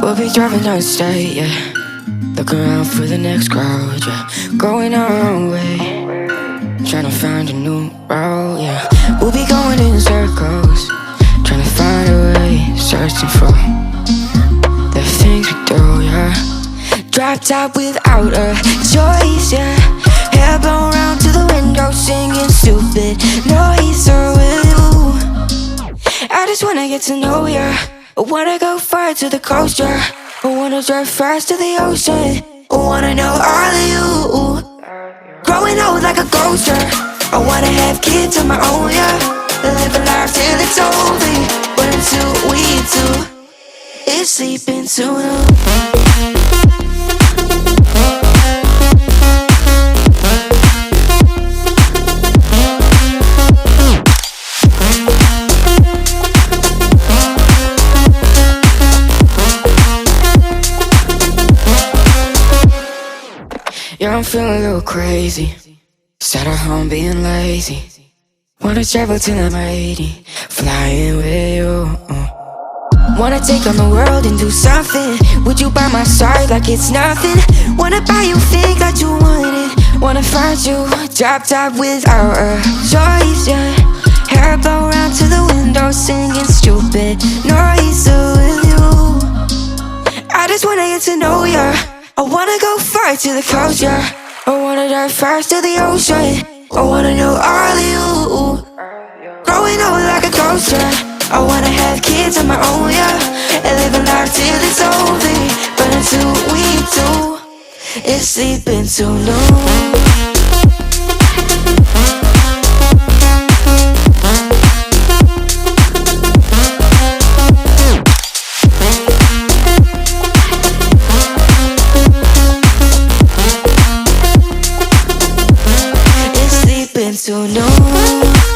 We'll be driving down the state, yeah. Looking around for the next crowd, yeah. Going our own way, trying to find a new route, yeah. We'll be going in circles, trying to find a way, searching for the things we do, yeah. Drop top without a choice, yeah. Hair blown round to the window, singing stupid noise. Or with you, I just wanna get to know ya. I wanna go far to the coast, yeah. I wanna drive fast to the ocean. I wanna know all of you. Growing old like a ghost, yeah. I wanna have kids of my own, yeah. Live a life till it's over. But until we do, it's sleeping too long. Yeah, I'm feeling a little crazy. Sat at home being lazy. Wanna travel till I'm 80, flying with you. Wanna take on the world and do something. Would you by my side like it's nothing? Wanna buy you things that you wanted. Wanna find you, drop top without a choice, yeah. Hair blow round to the window, singing stupid noise. With you, I just wanna get to know ya. I wanna go far to the coast, yeah. I wanna dive fast to the ocean. I wanna know all of you. Growing old like a ghost, yeah. I wanna have kids of my own, yeah. And live a life till it's over. But until we do, it's sleeping too long. Too long.